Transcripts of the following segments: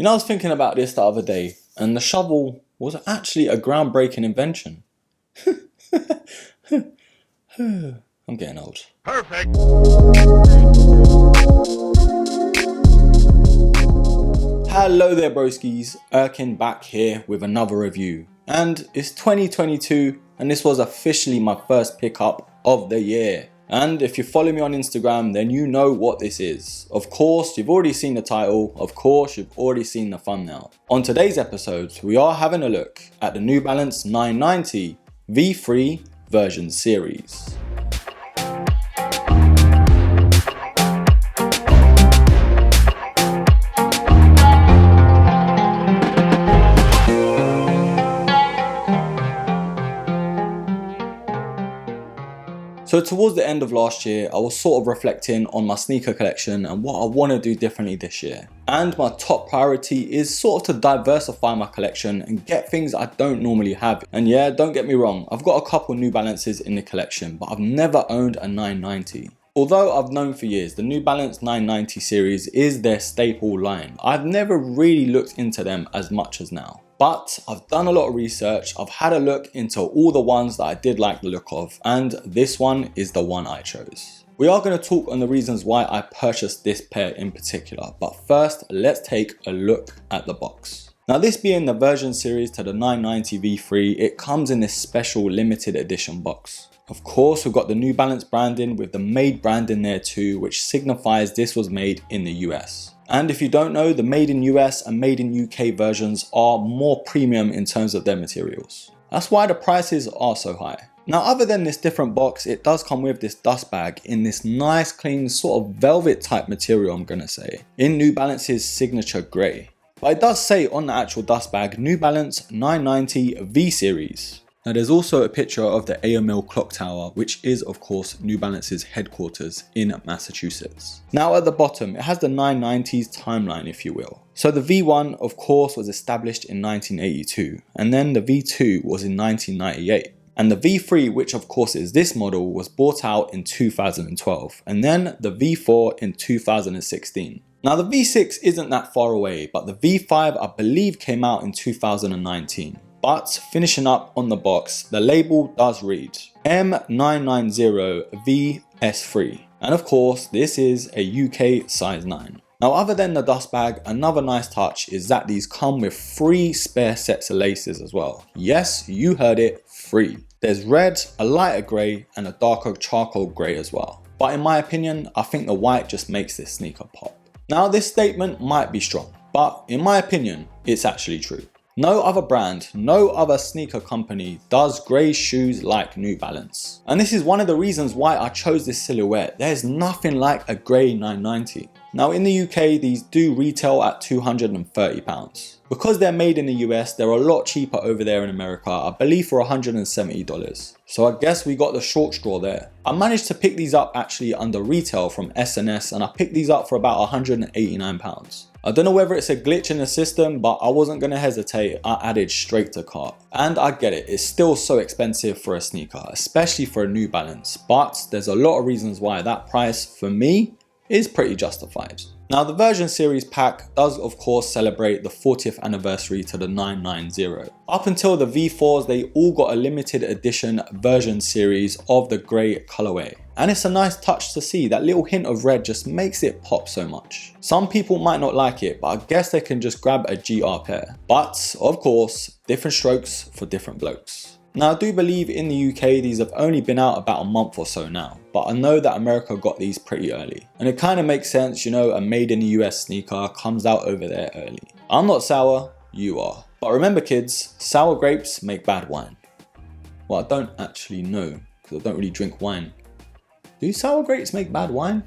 You know, I was thinking about this the other day, and the shovel was actually a groundbreaking invention. I'm getting old. Perfect. Hello there broskies, Erkin back here with another review. And it's 2022 and this was officially my first pickup of the year. And if you follow me on Instagram, then you know what this is. Of course, you've already seen the title. Of course, you've already seen the thumbnail. On today's episode, we are having a look at the New Balance 990 V3 version series. So towards the end of last year, I was sort of reflecting on my sneaker collection and what I want to do differently this year. And my top priority is sort of to diversify my collection and get things I don't normally have. And yeah, don't get me wrong, I've got a couple New Balances in the collection, but I've never owned a 990. Although I've known for years the New Balance 990 series is their staple line, I've never really looked into them as much as now. But I've done a lot of research, I've had a look into all the ones that I did like the look of, and this one is the one I chose. We are going to talk on the reasons why I purchased this pair in particular, but first let's take a look at the box. Now this being the version series to the 990 V3, it comes in this special limited edition box. Of course, we've got the New Balance branding with the made branding there too, which signifies this was made in the US. And if you don't know, the made in US and made in UK versions are more premium in terms of their materials. That's why the prices are so high. Now, other than this different box, it does come with this dust bag in this nice, clean, sort of velvet type material, I'm gonna say, in New Balance's signature grey. But it does say on the actual dust bag, New Balance 990 V Series. Now there's also a picture of the AML clock tower, which is of course New Balance's headquarters in Massachusetts. Now at the bottom, it has the 990s timeline, if you will. So the V1 of course was established in 1982, and then the V2 was in 1998. And the V3, which of course is this model, was brought out in 2012, and then the V4 in 2016. Now the V6 isn't that far away, but the V5 I believe came out in 2019. But finishing up on the box, the label does read M990VS3. And of course, this is a UK size 9. Now other than the dust bag, another nice touch is that these come with 3 spare sets of laces as well. Yes, you heard it, 3. There's red, a lighter grey and a darker charcoal grey as well. But in my opinion, I think the white just makes this sneaker pop. Now this statement might be strong, but in my opinion, it's actually true. No other brand, no other sneaker company does grey shoes like New Balance. And this is one of the reasons why I chose this silhouette. There's nothing like a grey 990. Now in the UK, these do retail at £230. Because they're made in the US, they're a lot cheaper over there in America, I believe for $170. So I guess we got the short straw there. I managed to pick these up actually under retail from S&S, and I picked these up for about £189. I don't know whether it's a glitch in the system, but I wasn't going to hesitate. I added straight to cart. And I get it, it's still so expensive for a sneaker, especially for a New Balance. But there's a lot of reasons why that price, for me, is pretty justified. Now the version series pack does of course celebrate the 40th anniversary to the 990. Up until the V4s, they all got a limited edition version series of the grey colorway. And it's a nice touch to see, that little hint of red just makes it pop so much. Some people might not like it, but I guess they can just grab a GR pair. But of course, different strokes for different blokes. Now I do believe in the UK these have only been out about a month or so now, but I know that America got these pretty early. And it kind of makes sense, you know, a made in the US sneaker comes out over there early. I'm not sour, you are. But remember kids, sour grapes make bad wine. Well, I don't actually know, because I don't really drink wine. Do sour grapes make bad wine?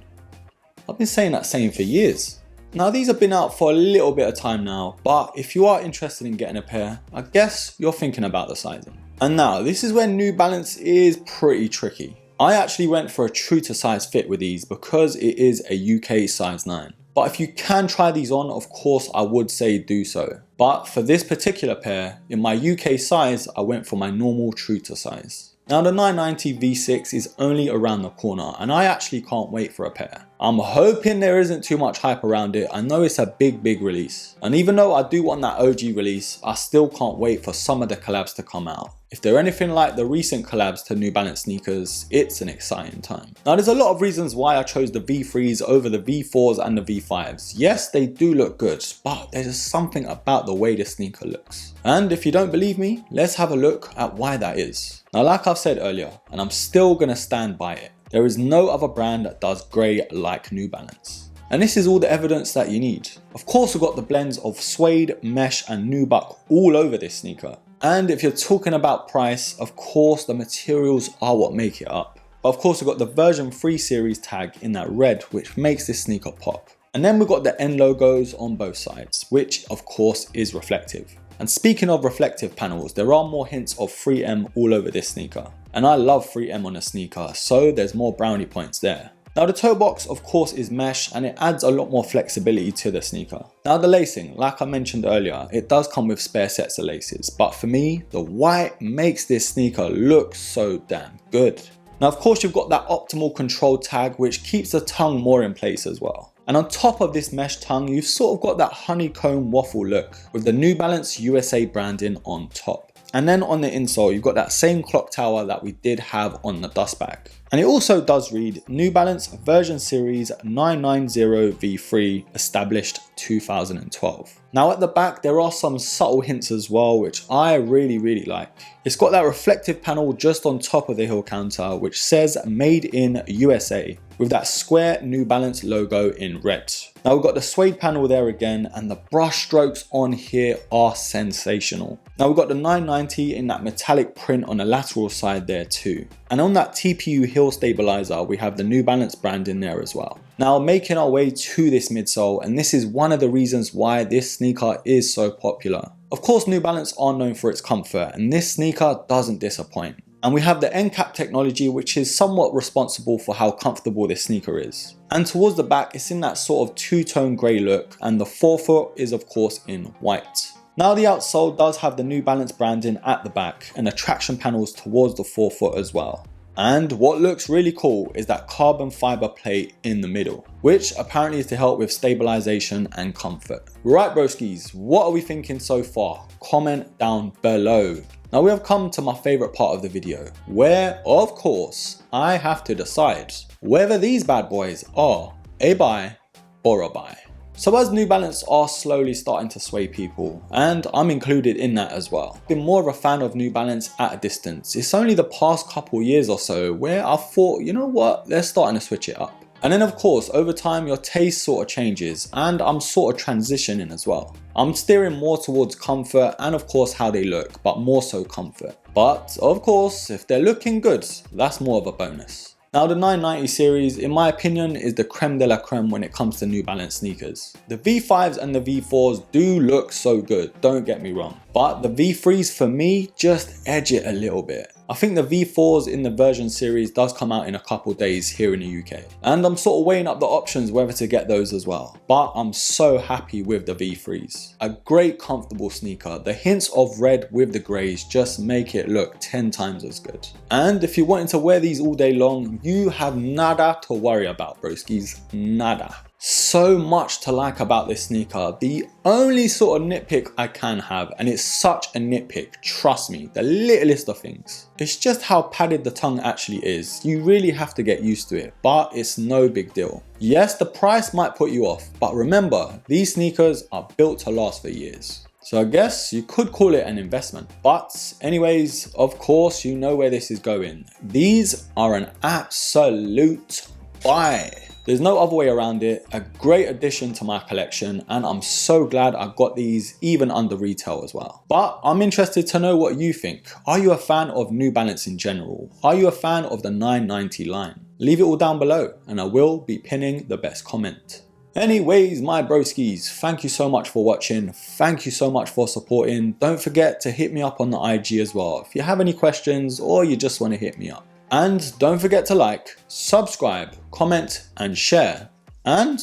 I've been saying that saying for years. Now these have been out for a little bit of time now, but if you are interested in getting a pair, I guess you're thinking about the sizing. And now this is where New Balance is pretty tricky. I actually went for a true to size fit with these because it is a UK size 9. But if you can try these on, of course I would say do so. But for this particular pair, in my UK size, I went for my normal true to size. Now the 990 V6 is only around the corner and I actually can't wait for a pair. I'm hoping there isn't too much hype around it. I know it's a big release. And even though I do want that OG release, I still can't wait for some of the collabs to come out. If they're anything like the recent collabs to New Balance sneakers, it's an exciting time. Now there's a lot of reasons why I chose the V3s over the V4s and the V5s. Yes, they do look good, but there's just something about the way the sneaker looks. And if you don't believe me, let's have a look at why that is. Now like I've said earlier, and I'm still gonna stand by it, there is no other brand that does grey like New Balance. And this is all the evidence that you need. Of course we've got the blends of suede, mesh and nubuck all over this sneaker. And if you're talking about price, of course the materials are what make it up. But of course we've got the version 3 series tag in that red, which makes this sneaker pop. And then we've got the N logos on both sides, which of course is reflective. And speaking of reflective panels, there are more hints of 3M all over this sneaker. And I love 3M on a sneaker, so there's more brownie points there. Now the toe box of course is mesh and it adds a lot more flexibility to the sneaker. Now the lacing, like I mentioned earlier, it does come with spare sets of laces, but for me, the white makes this sneaker look so damn good. Now of course you've got that optimal control tag which keeps the tongue more in place as well. And on top of this mesh tongue, you've sort of got that honeycomb waffle look with the New Balance USA branding on top. And then on the insole, you've got that same clock tower that we did have on the dust bag. And it also does read New Balance version series 990V3 established 2012. Now at the back, there are some subtle hints as well, which I really like. It's got that reflective panel just on top of the heel counter, which says made in USA with that square New Balance logo in red. Now we've got the suede panel there again, and the brush strokes on here are sensational. Now we've got the 990 in that metallic print on the lateral side there too. And on that TPU heel stabilizer, we have the New Balance brand in there as well. Now making our way to this midsole, and this is one of the reasons why this sneaker is so popular. Of course New Balance are known for its comfort, and this sneaker doesn't disappoint. And we have the end cap technology, which is somewhat responsible for how comfortable this sneaker is. And towards the back, it's in that sort of two-tone grey look, and the forefoot is of course in white. Now the outsole does have the New Balance branding at the back and the traction panels towards the forefoot as well. And what looks really cool is that carbon fiber plate in the middle, which apparently is to help with stabilization and comfort. Right broskies, what are we thinking so far? Comment down below. Now we have come to my favorite part of the video, where of course I have to decide whether these bad boys are a buy or a buy. So as New Balance are slowly starting to sway people, and I'm included in that as well, I've been more of a fan of New Balance at a distance. It's only the past couple years or so where I thought, you know what, they're starting to switch it up. And then of course, over time your taste sort of changes, and I'm sort of transitioning as well. I'm steering more towards comfort and of course how they look, but more so comfort. But of course, if they're looking good, that's more of a bonus. Now the 990 series, in my opinion, is the creme de la creme when it comes to New Balance sneakers. The V5s and the V4s do look so good, don't get me wrong. But the V3s for me just edge it a little bit. I think the V4s in the version series does come out in a couple days here in the UK. And I'm sort of weighing up the options whether to get those as well. But I'm so happy with the V3s. A great comfortable sneaker. The hints of red with the greys just make it look 10 times as good. And if you're wanting to wear these all day long, you have nada to worry about, broskies. Nada. So much to like about this sneaker. The only sort of nitpick I can have, and it's such a nitpick, trust me, the littlest of things, it's just how padded the tongue actually is. You really have to get used to it, but it's no big deal. Yes, the price might put you off, but remember, these sneakers are built to last for years. So I guess you could call it an investment. But anyways, of course, you know where this is going. These are an absolute buy. There's no other way around it. A great addition to my collection, and I'm so glad I got these even under retail as well. But I'm interested to know what you think. Are you a fan of New Balance in general? Are you a fan of the 990 line? Leave it all down below and I will be pinning the best comment. Anyways, my broskies, thank you so much for watching. Thank you so much for supporting. Don't forget to hit me up on the IG as well if you have any questions or you just want to hit me up. And don't forget to like, subscribe, comment and share. And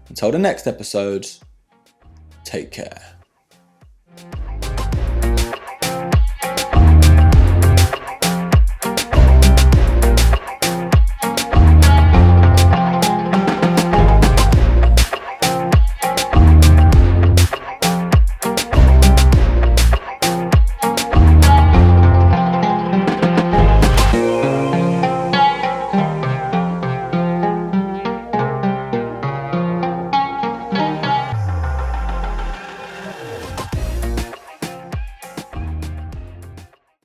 until the next episode, take care.